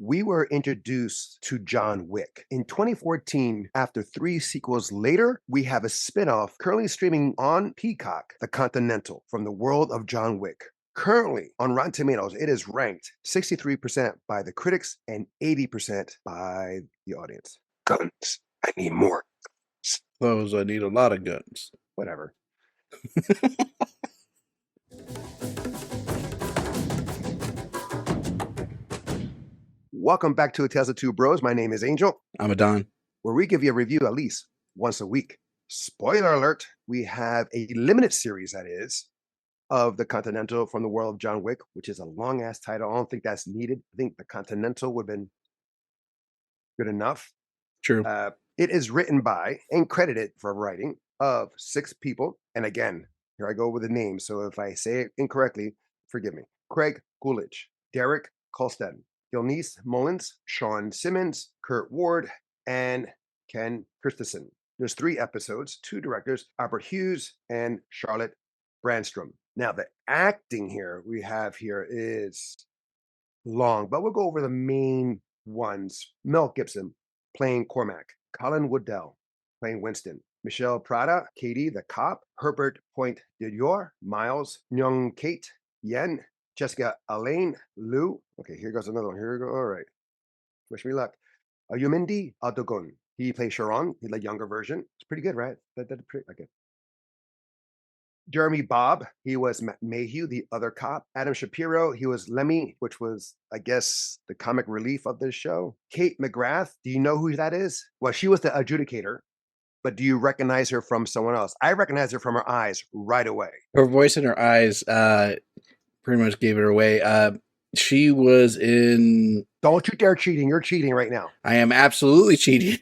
we were introduced to John Wick. In 2014, after 3 sequels later, we have a spin-off currently streaming on Peacock, The Continental, from the world of John Wick. Currently, on Rotten Tomatoes, it is ranked 63% by the critics and 80% by the audience. Guns. I need more. Those I need a lot of guns. Whatever. Welcome back to Tales of Two Bros. My name is Angel, I'm Adan. where we give you a review at least once a week. Spoiler alert, we have a limited series, that is, of The Continental from the world of John Wick, which is a long-ass title. I don't think that's needed. I think The Continental would have been good enough. True. It is written by and credited for writing of 6 people. And again, here I go with the names. So if I say it incorrectly, forgive me. Craig Coolidge, Derek Kolstad, Gilnese Mullins, Sean Simmons, Kurt Ward, and Ken Christensen. There's 3 episodes, 2 directors, Albert Hughes and Charlotte Brandstrom. Now, the acting here we have here is long, but we'll go over the main ones. Mel Gibson playing Cormac, Colin Woodell playing Winston, Michelle Prada, Katie the cop, Herbert Point de Dior, Miles, Myung Kate, Yen, Jessica Elaine, Lou. Okay, here goes another one. Here we go. All right. Wish me luck. Ayumindi Adogun. He plays Sharon. He's the younger version. It's pretty good, right? That's pretty okay. Jeremy Bobb, he was Mayhew, the other cop. Adam Shapiro, he was Lemmy, which was, I guess, the comic relief of this show. Kate McGrath, do you know who that is? Well, she was the adjudicator, but do you recognize her from someone else? I recognize her from her eyes right away. Her voice and her eyes pretty much gave it away. She was in... Don't you dare cheating. You're cheating right now. I am absolutely cheating.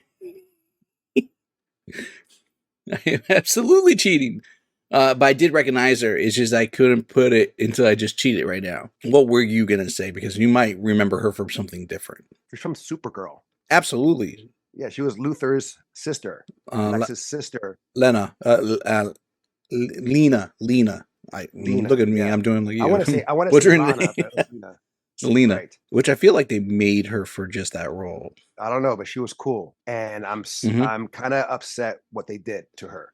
I am absolutely cheating. But I did recognize her. It's just I couldn't put it until I just cheated right now. What were you going to say? Because you might remember her from something different. She's from Supergirl. Absolutely. Yeah, she was Luther's sister. Lex's sister. Lena. Lena. Lena. Look at me. Yeah. I'm doing like you. I want to say Lana, but Lena. Lena, right. Which I feel like they made her for just that role. I don't know, but she was cool. And I'm kind of upset what they did to her.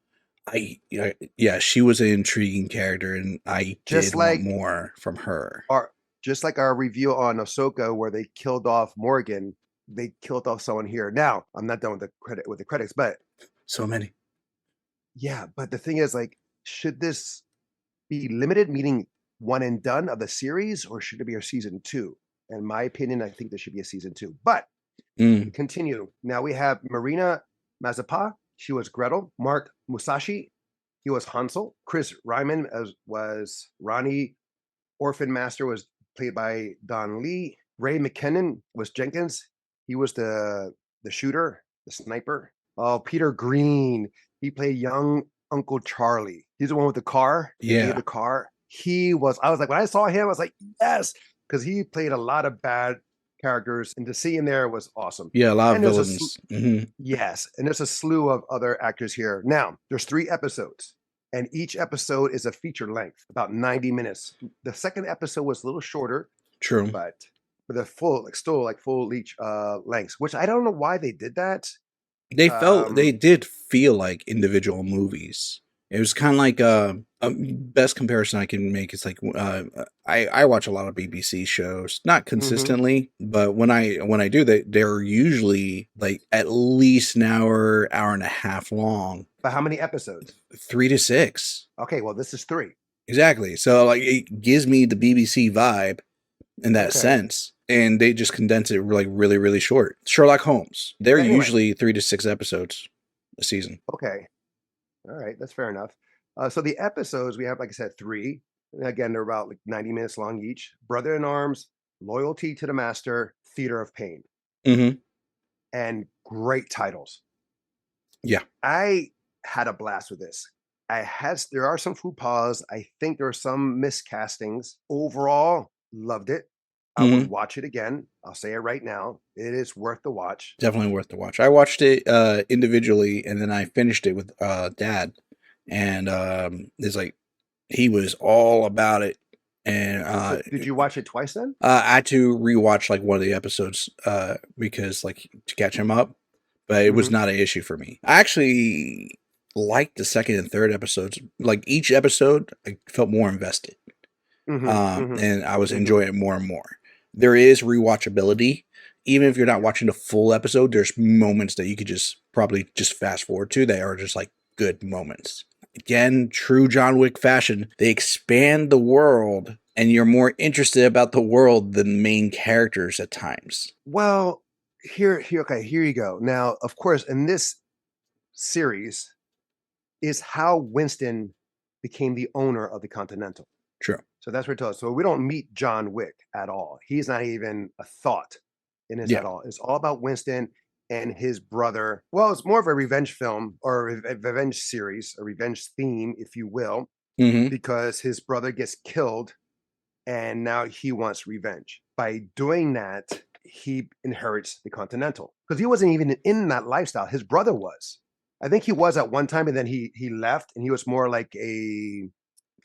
Yeah, she was an intriguing character, and I did want more from her. Just like our review on Ahsoka, where they killed off Morgan, they killed off someone here. Now, I'm not done with the credits, but so many. Yeah, but the thing is, like, should this be limited, meaning one and done of the series, or should it be a season 2? In my opinion, I think there should be a season 2. But continue. Now we have Marina Mazeppa. She was Gretel. Mark Musashi, he was Hansel. Chris Ryman was Ronnie. Orphan Master was played by Don Lee. Ray McKinnon was Jenkins. He was the shooter, the sniper. Oh, Peter Green. He played young Uncle Charlie. He's the one with the car. Yeah. The car. I was like, when I saw him, I was like, yes, because he played a lot of bad characters, and to see him there was awesome. Yeah, a lot of villains. Yes, and there's a slew of other actors here. Now, there's 3 episodes, and each episode is a feature length, about 90 minutes. The second episode was a little shorter. True. But they're full each lengths, which I don't know why they did that. They did feel like individual movies. It was kind of like a best comparison I can make is like I watch a lot of BBC shows, not consistently, but when I do, they're usually like at least an hour and a half long. But how many episodes? 3 to 6. Okay, well, this is 3. Exactly. So like it gives me the BBC vibe in that sense. And they just condense it like really, really short. Sherlock Holmes. They're usually 3 to 6 episodes a season. Okay. All right. That's fair enough. So the episodes, we have, like I said, 3. And again, they're about like 90 minutes long each. Brother in Arms, Loyalty to the Master, Theater of Pain. And great titles. Yeah. I had a blast with this. There are some faux pas. I think there are some miscastings. Overall, loved it. I would watch it again. I'll say it right now. It is worth the watch. Definitely worth the watch. I watched it individually, and then I finished it with Dad. And it's like he was all about it. And So did you watch it twice then? I had to rewatch like one of the episodes because like to catch him up, but it was Mhm, not an issue for me. I actually liked the second and third episodes. Like each episode, I felt more invested, mhm, mhm, and I was mhm. enjoying it more and more. There is rewatchability, even if you're not Yeah. watching the full episode. There's moments that you could just probably just fast forward to that are just like good moments. Again, true John Wick fashion, they expand the world, and you're more interested about the world than the main characters at times. Well, okay, here you go. Now, of course, in this series is how Winston became the owner of the Continental. True. So that's what it tells us. So we don't meet John Wick at all. He's not even a thought in this Yeah. at all. It's all about Winston and his brother. Well, it's more of a revenge film or a revenge series, a revenge theme, if you will, Mm-hmm. because his brother gets killed and now he wants revenge. By doing that, he inherits the Continental because he wasn't even in that lifestyle. His brother was. I think he was at one time, and then he left, and he was more like a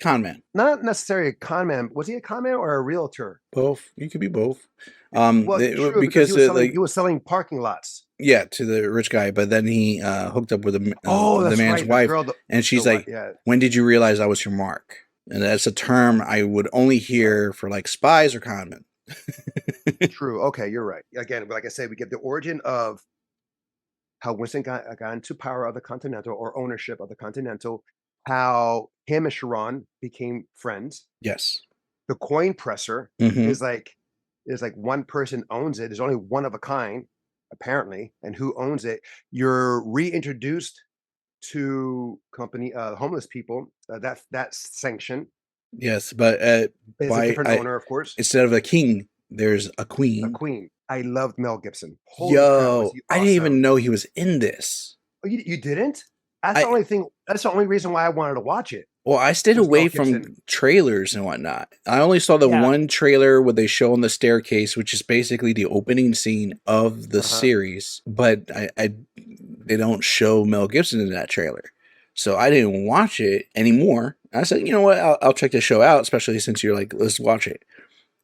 Con man. not necessarily a con man. Was he a con man or a realtor? Both. You could be both. Well, true because Because he like was selling parking lots. yeah, to the rich guy, but then he hooked up with Oh, the that's man's right. The wife, girl, and the she's wife. like, Yeah, "When did you realize I was your mark?" And that's a term I would only right. hear for like spies or conmen. True. Okay, you're right. Again, like I said, we get the origin of how Winston got into power of the Continental or ownership of the Continental, how him and Sharon became friends. Yes. The coin presser Hmm. is like one person owns it. There's only one of a kind, apparently, and who owns it. You're reintroduced to company homeless people. That sanction Yes, but is a by different I owner, of course. instead of a king, there's a A queen. queen. I loved Mel Gibson. Holy crap, was Yo, he I didn't even awesome! know he was in this. Oh, you didn't? That's the I only thing. That's the only reason why I wanted to watch it Well, I stayed was Mel away Gibson. from trailers and whatnot. I only saw the Yeah. one trailer where they show on the staircase, which is basically the opening scene of the Uh huh. series, but I they don't show Mel Gibson in that trailer. So I didn't watch it anymore. I said, you know what, I'll check the show out, especially since you're like, let's watch it.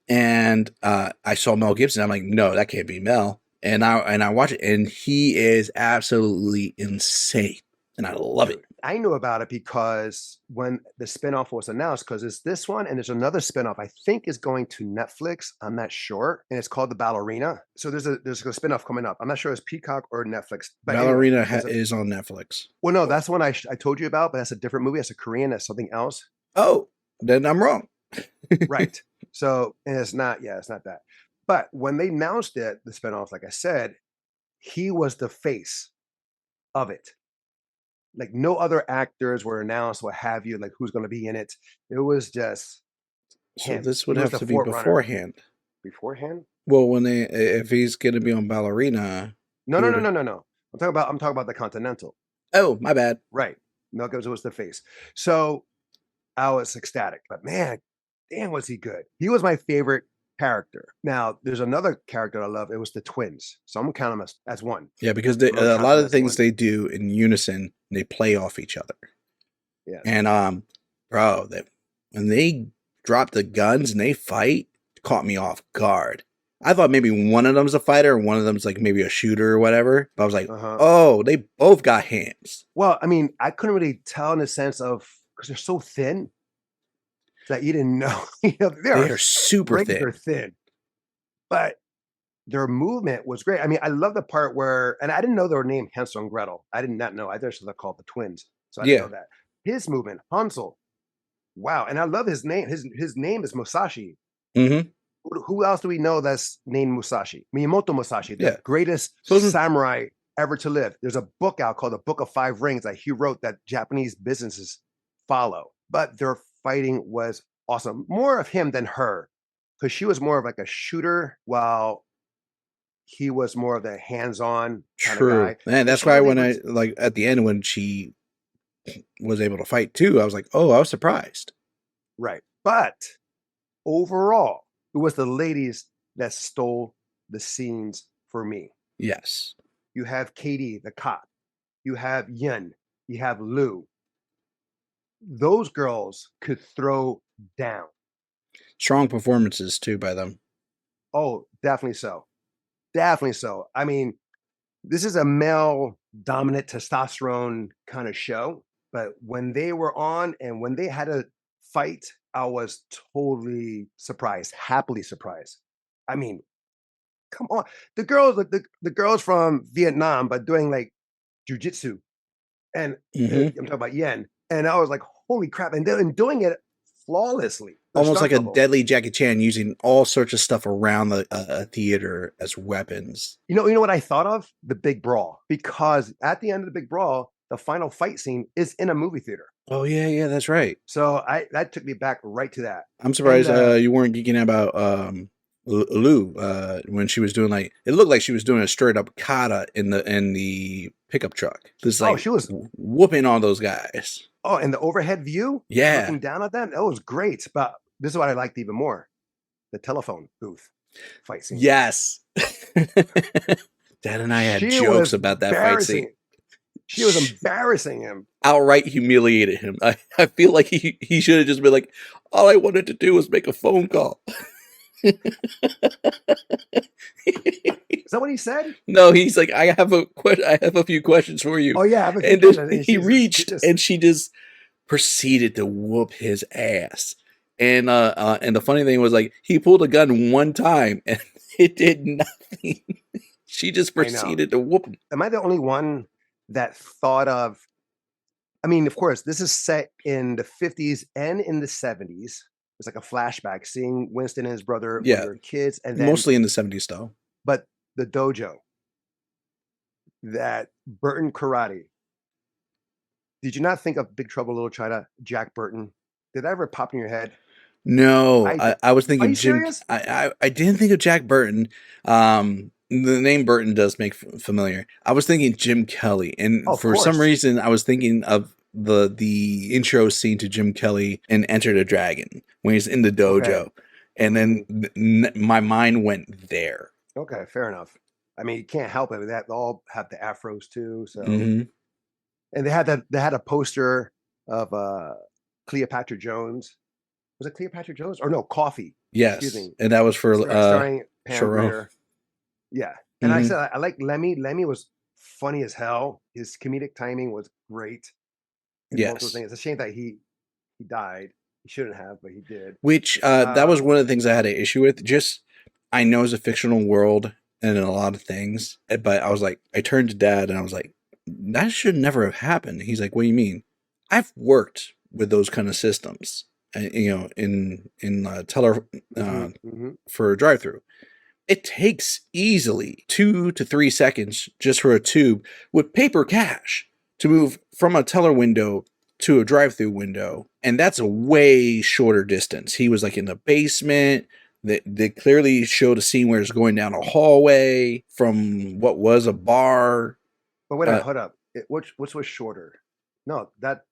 And I saw Mel Gibson. I'm like, no, that can't be Mel. And I watch it, and he is absolutely insane, and I love it. Dude, I knew about it because when the spinoff was announced, because it's this one and there's another spinoff I think is going to Netflix. I'm not sure, and it's called The Ballerina. So there's a spinoff coming up. I'm not sure it's Peacock or Netflix, but anyway, Ballerina there's a is on Netflix. well, no, that's the one I told you about, but that's a different movie. That's a Korean. That's something else, Oh, then I'm wrong. right? So and it's not, yeah, it's not that. But when they announced it, the spinoff, like I said, he was the face of it. Like no other actors were announced, what have you, like who's going to be in it. It was just So him. this would He was have the to be forerunner beforehand. beforehand. Well, when they if he's gonna be on Ballerina, No, he no, would no, have. no, no, no. I'm talking about the Continental, Oh, my bad. right? Mel Gibson was the face. So I was ecstatic, but man, damn, was he good? He was my favorite character. Now, there's another character I love. It was the twins. So I'm gonna count them as one. Yeah, because I'm gonna a count lot them of the as things one. they do in unison, they play off each other. Yes. And bro, that when they drop the guns and they fight, caught me off guard. I thought maybe one of them's a fighter and one of them's like maybe a shooter or whatever. But I was like, Uh huh. oh, they both got hands. Well, I mean, I couldn't really tell in the sense of because they're so thin that you didn't know. They They are are super razor thin. thin, but their movement was great. I mean, I love the part where, and I didn't know they were named Hansel and Gretel. I did not know. I just they're called the twins, so I didn't Yeah. know that. His movement, Hansel. Wow, and I love his name. His name is Musashi. Mm-hmm. Who else do we know that's named Musashi? Miyamoto Musashi, the Yeah. greatest So samurai ever to live. There's a book out called The Book of Five Rings that he wrote that Japanese businesses follow. But their fighting was awesome. More of him than her, because she was more of like a shooter, while he was more of the hands-on kind of true. guy. And And that's she why was when able I to, like at the end when she was able to fight too, I was like, oh, I was surprised. right. But overall, it was the ladies that stole the scenes for me. Yes. You have Katie, the cop. You have Yin. You have Lou. Those girls could throw down. Strong performances too by them. Oh, definitely so. Definitely so. I mean, this is a male dominant testosterone kind of show, but when they were on and when they had a fight, I was totally surprised, happily surprised. I mean, come on. The girls from Vietnam, but doing like jujitsu and Hmm. I'm talking about yen. And I was like, holy crap. And they're doing it flawlessly. Their Almost stunt like a double. deadly Jackie Chan using all sorts of stuff around the theater as weapons. You know what I thought of? The big brawl. Because at the end of the big brawl, the final fight scene is in a movie theater. Oh yeah, yeah, that's right. So I that took me back right to that. I'm And surprised you weren't geeking about Lou when she was doing like it looked like she was doing a straight up kata in the pickup truck. Just oh, like she was whooping all those guys. and the overhead view, Yeah. looking down at them, that was great. But this is what I liked even more: the telephone booth fight scene. Yes. Dad and I had She jokes was about that fight scene. embarrassing. She was embarrassing him. Outright humiliated him. I feel like he should have just been like, all I wanted to do was make a phone call. Is that what he said? No, he's like, I have a few questions for you. Oh yeah, I have a few And questions. then And he reached and she just proceeded to whoop his ass. And the funny thing was like he pulled a gun one time and it did nothing. She just I know. proceeded to whoop him. Am I the only one that thought of? I mean, of course, this is set in the 50s and in the 70s. It's like a flashback, seeing Winston and his brother when Yeah, they were kids, and then mostly in the 70s though. but the dojo, that Burton karate. Did you not think of Big Trouble in Little China, Jack Burton? Did that ever pop in your head? No, I did. I was Are thinking you Jim. serious? I didn't think of Jack Burton. The name Burton does make familiar. I was thinking Jim Kelly, Oh, and of for some course. reason, I was thinking of the intro scene to Jim Kelly in Enter the Dragon when he's in the Okay. dojo, and then my mind went there. Okay, fair enough. I mean, you can't help it. That they all have the afros too. So, Hmm. and they had a poster of Cleopatra Jones. Was it Cleopatra Jones or no? Coffee. Excuse Yes, me. and that was for Starring Pam Sharon. Grier. Yeah, and I Hmm. said I like Lemmy. Lemmy was funny as hell. His comedic timing was great in both those Yes. things. It's a shame that he died. He shouldn't have, but he did. Which that was one of the things I had an issue with. Just I know it's a fictional world and in a lot of things, but I was like, I turned to Dad and I was like, that should never have happened. He's like, what do you mean? I've worked with those kind of systems, in teller Hmm. for a drive-through. It takes easily 2 to 3 seconds just for a tube with paper cash to move from a teller window to a drive-through window, and that's a way shorter distance. He was like in the basement. They clearly showed a scene where it's going down a hallway from what was a bar. But wait a Uh, minute, hold up. Which was shorter? No, that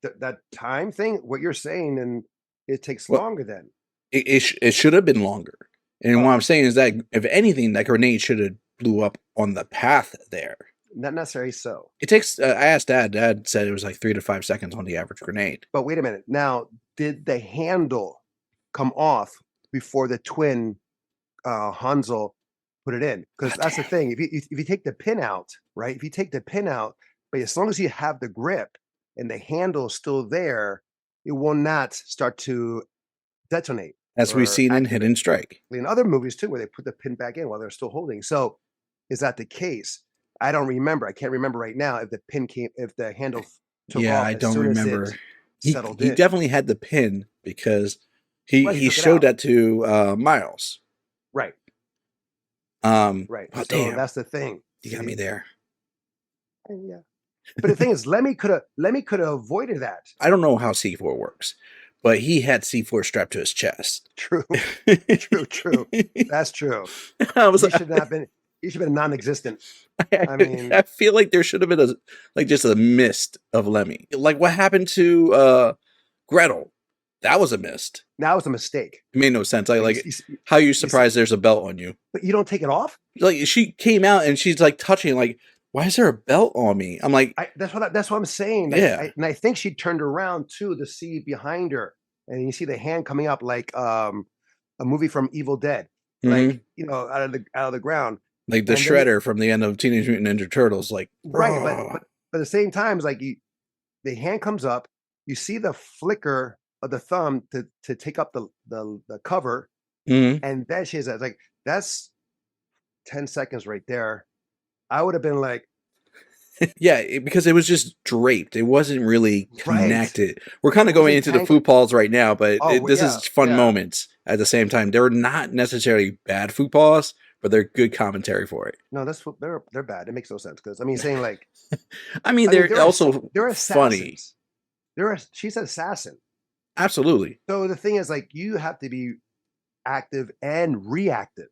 time thing. What you're saying, and it takes well, longer then. it should have been longer. And what Oh, I'm saying is that if anything, that grenade should have blew up on the path there. not necessarily so. It takes. I asked Dad. Dad said it was like 3 to 5 seconds on the average grenade. But wait a minute. Now, did the handle come off before the twin Hansel put it in? Because God that's the damn. thing. If you take the pin out, right? If you take the pin out, but as long as you have the grip and the handle is still there, it will not start to detonate As we've or seen in activate. Hidden Strike. In other movies too, where they put the pin back in while they're still holding. So, is that the case? I don't remember. I can't remember right now if the handle took Yeah, off I as don't soon as it remember. settled He in. definitely had the pin because Right, he he took it showed out. that to Miles. Right, right. Oh So damn, that's the thing. you got me See, there. yeah. But the thing is, Lemmy could have avoided that. I don't know how C4 works, but he had C4 strapped to his chest. True, true. That's true. I was He like, should not have been. He should have been non-existent. I I mean, feel like there should have been just a mist of Lemmy. Like what happened to Gretel? That was a mist. that was a mistake. It made no sense. Like, But how you you see, surprised there's a belt on you? but you don't take it off. Like she came out and she's like touching, like, why is there a belt on me? I'm like, That's what I'm saying. yeah, And I think she turned around too to see behind her, and you see the hand coming up like a movie from Evil Dead, like, Hmm. out of the ground. Like the And then Shredder from the end of Teenage Mutant Ninja Turtles. Like, right, oh. but at the same time, it's like the hand comes up, you see the flicker of the thumb to take up the cover, Hmm. and then she has that. Like, that's 10 seconds right there. I would have been like, Yeah, because it was just draped. It wasn't really right. connected. We're kind It of going wasn't into the tangled. food balls right now, but Oh, this yeah, is fun yeah. moments at the same time. They're not necessarily bad food balls, but they're good commentary for it. No, they're bad. It makes no sense because I mean, saying like, I mean, I mean, they're also they're funny. assassins. She's an assassin. Absolutely. So the thing is, like, you have to be active and reactive.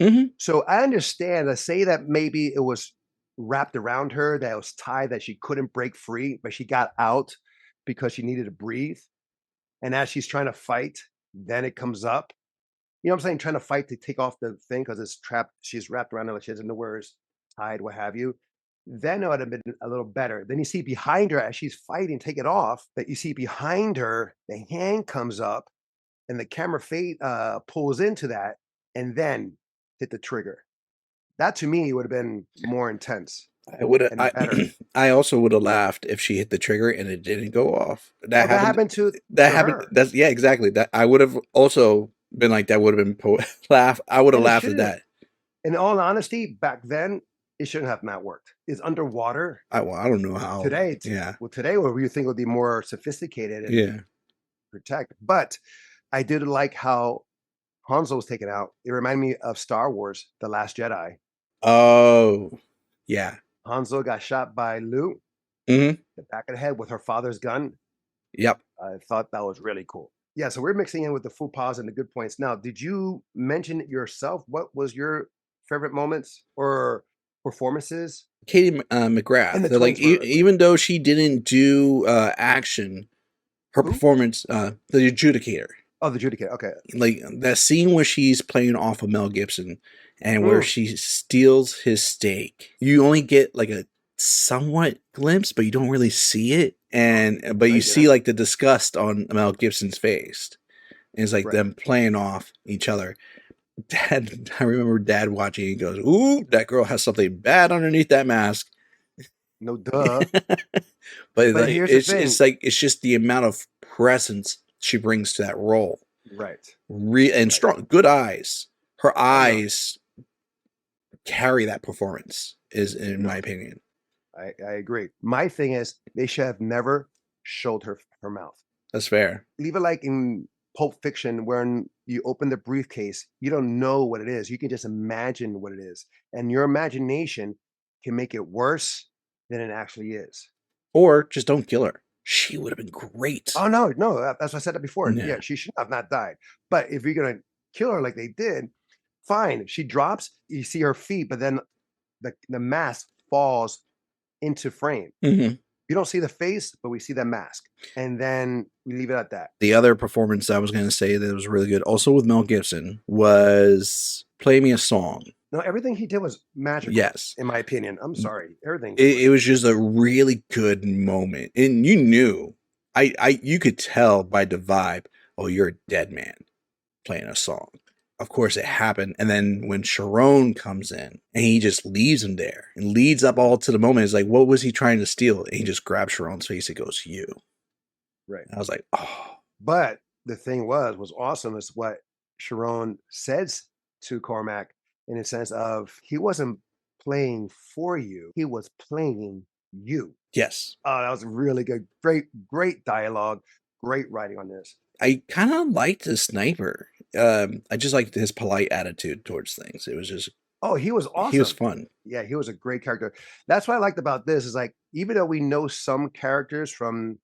Hmm. So I understand. Let's say that maybe it was wrapped around her, that it was tied, that she couldn't break free, but she got out because she needed to breathe. And as she's trying to fight, then it comes up. You know what I'm saying? Trying to fight to take off the thing because it's trapped. She's wrapped around her, like she doesn't know where it's tied, what have you. Then it would have been a little better. Then you see behind her as she's fighting, take it off, that you see behind her, the hand comes up and the camera fade pulls into that and then hit the trigger. That to me would have been more intense I would have. and better. I also would have laughed if she hit the trigger and it didn't go off. That Well, that happened. happened That to happened. her, That's yeah, exactly. That I would have also been like that. Would have been laugh. I would have and it laughed at shouldn't. that. In all honesty, back then it shouldn't have not worked. It's underwater. I don't know how. Today, Yeah. today, what you think would be more sophisticated and Yeah. protect. But I did like how Hanzo was taken out. It reminded me of Star Wars: The Last Jedi. Oh. Yeah. Hanzo got shot by Luke, Hmm. the back of the head with her father's gun. Yep. I thought that was really cool. Yeah, so we're mixing in with the faux pas and the good points. Now, did you mention it yourself? What was your favorite moments or performances? Katie And McGrath. the They're like twins were a great. even though she didn't do action, her Who? performance, the adjudicator, Oh, the Judicator. Okay. like that scene where she's playing off of Mel Gibson and where Mm, she steals his steak. You only get like a somewhat glimpse, but you don't really see it. And but no, you you see didn't. like the disgust on Mel Gibson's face. And it's like Right. them playing off each other. Dad, I remember Dad watching. He goes, "Ooh, that girl has something bad underneath that mask." No, duh. But But like here's the it's thing. like it's just the amount of presence she brings to that role. Right. And Right. strong, good eyes. Her Oh no. eyes carry that performance. Is in my No. opinion. I agree. My thing is they should have never showed her mouth. That's fair. Leave it like in Pulp Fiction when you open the briefcase, you don't know what it is. You can just imagine what it is. And your imagination can make it worse than it actually is. Or just don't kill her. She would have been great. Oh no, no, that's what I said that before. Yeah. Yeah, she should have not died. But if you're gonna kill her like they did, fine. She drops, you see her feet, but then the mask falls into frame. Hmm. You don't see the face, but we see the mask. And then we leave it at that. The other performance I was going to say that was really good, also with Mel Gibson, was "Play Me a Song." No, everything he did was magical, Yes, in my opinion. I'm sorry. Everything was it great. was just a really good moment, and you knew, you could tell by the vibe. Oh, you're a dead man playing a song. Of course, it happened, and then when Sharon comes in and he just leaves him there and leads up all to the moment, it's like, what was he trying to steal? And he just grabs Sharon's face. It goes, "You." Right. And I was like, oh, But the thing was awesome is what Sharon says to Cormac in a sense of he wasn't playing for you, he was playing you. yes. Oh, that was really good. Great, great dialogue, great writing on this. I kind of liked the sniper. I just liked his polite attitude towards things. It was just Oh, he was he was awesome. fun. Yeah, he was a great character. That's what I liked about this is like even though we know some characters from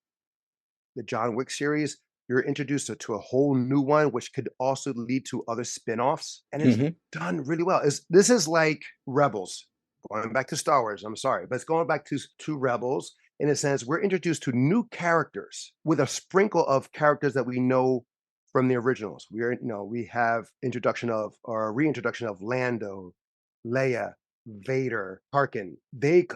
the John Wick series, you're introduced to a whole new one, which could also lead to other spin-offs. And it's Hmm. done really well. This is like Rebels, going back to Star Wars. I'm sorry, but it's going back to Rebels in a sense. We're introduced to new characters with a sprinkle of characters that we know from the originals. We have introduction of or reintroduction of Lando, Leia, Vader, Tarkin. They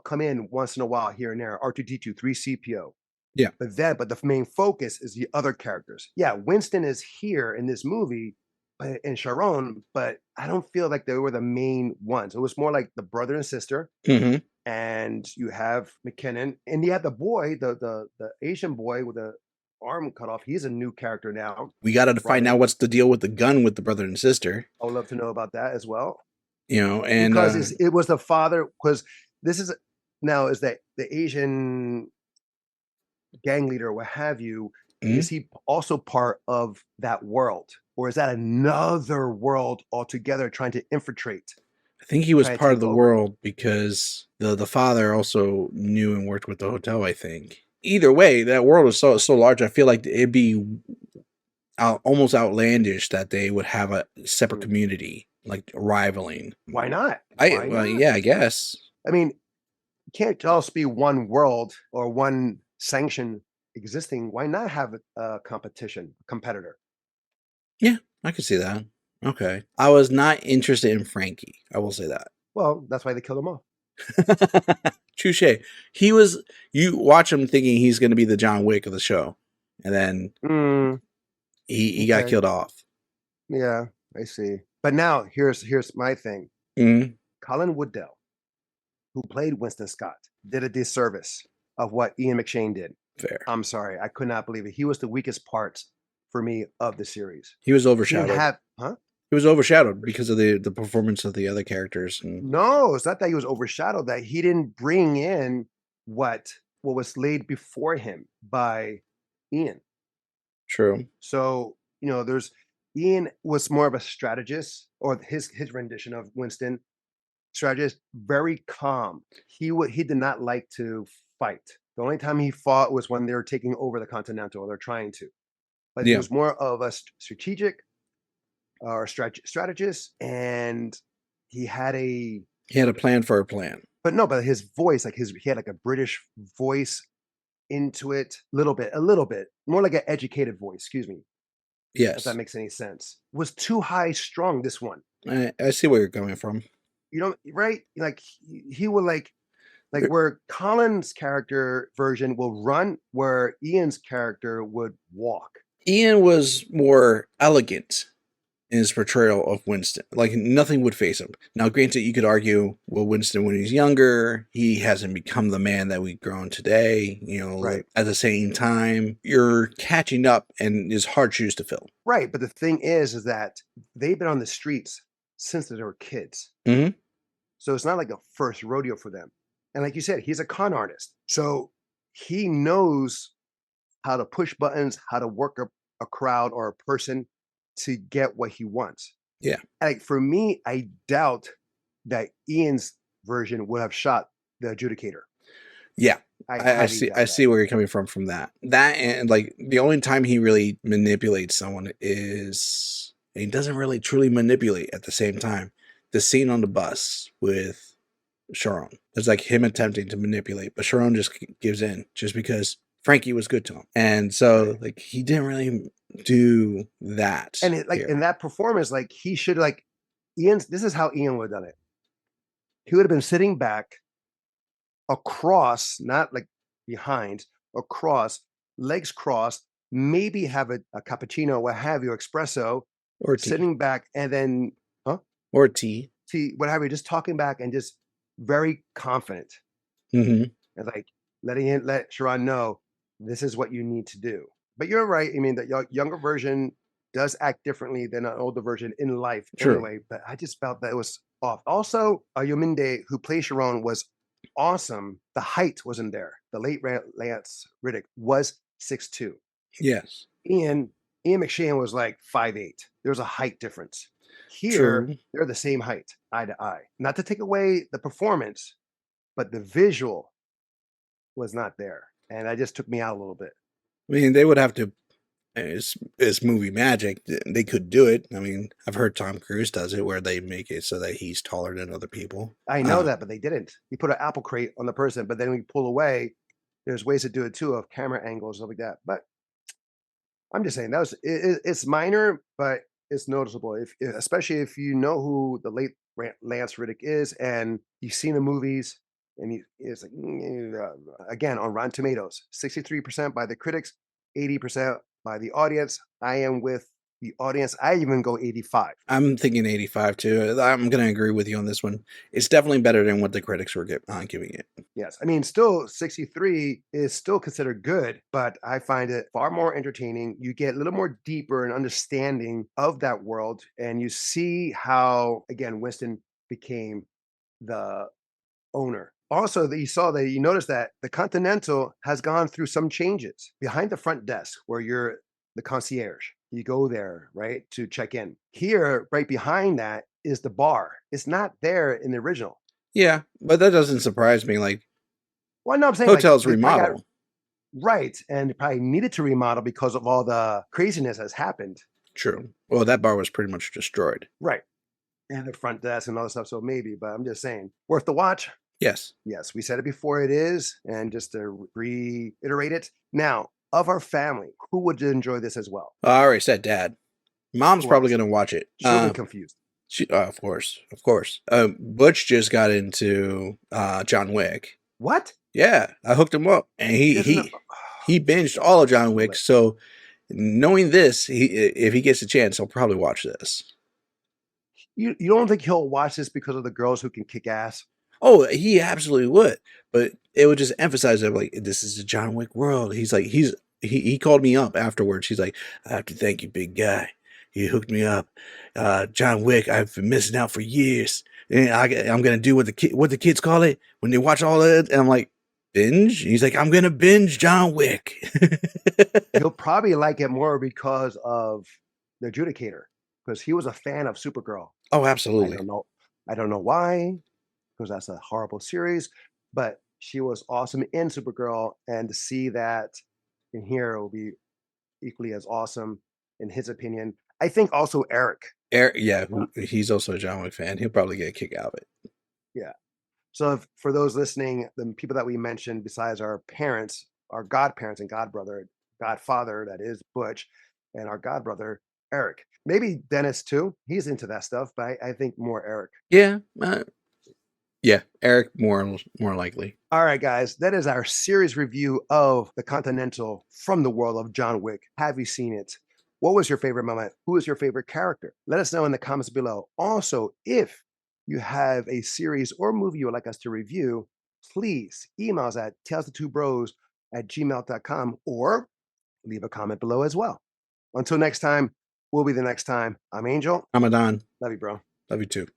come in once in a while here and there. R2D2, 3CPO. Yeah. But the main focus is the other characters. Yeah, Winston is here in this movie, and Sharon, but I don't feel like they were the main ones. It was more like the brother and sister, Hmm. and you have McKinnon, and you have the boy, the Asian boy with the arm cut off. He's a new character now. We got to Brought find out in. what's the deal with the gun with the brother and sister. I would love to know about that as well And because it was the father. Because this is now is that the Asian gang leader, what have you? mhm. Is he also part of that world, or is that another world altogether trying to infiltrate, I think he was trying to part of take the over? world because the father also knew and worked with the hotel. I think. Either way, that world is so large. I feel like it'd be almost outlandish that they would have a separate Mm. community like rivaling. Why not? I Why well, not? yeah, I guess. I mean, it can't just be one world or one sanction existing. Why not have a competition, competitor? Yeah, I could see that. Okay, I was not interested in Frankie. I will say that. Well, that's why they killed him off. Touche. He was. You watch him thinking he's going to be the John Wick of the show, and then Mm, he got okay, killed off. yeah, I see. But now here's my thing. Mhm. Colin Woodell, who played Winston Scott, did a disservice of what Ian McShane did. Fair. I'm sorry, I could not believe it. He was the weakest part for me of the series. He was He didn't overshadowed. have, huh? He was overshadowed because of the performance of the other characters. And No, it's not that he was overshadowed, that he didn't bring in what what was laid before him by Ian. true. So, there's Ian was more of a strategist, or his rendition of Winston, strategist, very calm. He did not like to fight. The only time he fought was when they were taking over the Continental, or they're trying to. But he Yeah, was more of a strategic or strategist, and he had a he had a plan for a plan. but no, but his voice, like he had like a British voice into it, a little bit, more like an educated voice. Excuse me, if that Yes, makes any sense. Was too high strung. This one, I see where you're coming from. right? Like he would like where Colin's character version will run, where Ian's character would walk. Ian was more elegant in his portrayal of Winston. Like nothing would phase him. Now, granted, you could argue, well, Winston, when he's younger, he hasn't become the man that we've grown today. Right, At the same time, you're catching up, and it's hard shoes to fill. right. But the thing is that they've been on the streets since they were kids, Hmm. so it's not like a first rodeo for them. And like you said, he's a con artist, so he knows how to push buttons, how to work a crowd or a person to get what he wants. Yeah, Like for me, I doubt that Ian's version would have shot the adjudicator. yeah. I I highly see. I doubt that. see where you're coming from that. That and like the only time he really manipulates someone is he doesn't really truly manipulate at the same time. The scene on the bus with Sharon. It's like him attempting to manipulate, but Sharon just gives in just because Frankie was good to him. And so Right. like he didn't really do that And it, like in here. that performance, like he should like Ian's. This is how Ian would have done it. He would have been sitting back across, not like behind, across, legs crossed, maybe have a cappuccino, what have you, espresso, Or tea. sitting back, and then, huh? Or tea. Tea, what have you, just talking back and just very confident. Hmm. And like let Sharon know this is what you need to do. But you're right. I mean, the younger version does act differently than an older version in life True. anyway. But I just felt that it was off. Also, Yominde, who plays Sharon, was awesome. The height wasn't there. The late Lance Riddick was 6'2". Yes. Ian Ian McShane was like 5'8". There's a height difference. Here, True. they're the same height, eye to eye. Not to take away the performance, but the visual was not there, and that just took me out a little bit. I mean, they would have to. It's movie magic. They could do it. I mean, I've heard Tom Cruise does it where they make it so that he's taller than other people. I know that, but they didn't. He put an apple crate on the person, but then when you pull away, there's ways to do it too, of camera angles, stuff like that. But I'm just saying that it's minor, but it's noticeable. If especially if you know who the late Lance Riddick is, and you've seen the movies, and he is like again on Rotten Tomatoes, 63% by the critics, 80% by the audience. I am with The audience, I even go 85. I'm thinking 85 too. I'm going to agree with you on this one. It's definitely better than what the critics were giving it. Yes. I mean, still 63 is still considered good, but I find it far more entertaining. You get a little more deeper and understanding of that world, and you see how, again, Winston became the owner. Also, that you notice that the Continental has gone through some changes behind the front desk where you're the concierge. You go there, right, to check in. Here, right behind that is the bar. It's not there in the original. Yeah, but that doesn't surprise me. Like, Well, no, I'm saying like hotels they probably got remodel. right, and they probably needed to remodel because of all the craziness that's happened. True. Well, that bar was pretty much destroyed. Right. And the front desk and all that stuff. So maybe, but I'm just saying, worth the watch. Yes. Yes, we said it before it is, and just to reiterate it. Now, of our family, who would enjoy this as well? I already said dad. Mom's Who probably else? going to watch it. She'll be confused. Of course, of course. Butch just got into John Wick. What? Yeah, I hooked him up, and He doesn't know. he binged all of John Wick. So knowing this, if he gets a chance, he'll probably watch this. You don't think he'll watch this because of the girls who can kick ass? Oh, he absolutely would, but it would just emphasize that like this is the John Wick world. He called me up afterwards. He's like, I have to thank you, big guy. You hooked me up. John Wick, I've been missing out for years. And I'm gonna do what the kids call it when they watch all of it. And I'm like, binge? He's like, I'm gonna binge John Wick. He'll probably like it more because of the Adjudicator, because he was a fan of Supergirl. Oh, I absolutely. don't know. I don't know why, because that's a horrible series, but she was awesome in Supergirl, and to see that in here will be equally as awesome in his opinion. I think also Eric. Eric, yeah, Uh, he's also a John Wick fan. He'll probably get a kick out of it. yeah. So for those listening, the people that we mentioned, besides our parents, our godparents and godfather, that is Butch, and our godbrother, Eric. Maybe Dennis too. He's into that stuff, but I think more Eric. Yeah, yeah, Eric more likely. All right, guys, that is our series review of the Continental from the world of John Wick. Have you seen it? What was your favorite moment? Who is your favorite character? Let us know in the comments below. Also, if you have a series or movie you would like us to review, please email us at talesthetwobros@gmail.com or leave a comment below as well. Until next time, we'll be the next time. I'm Angel. I'm Adan. Love you, bro. Love you too.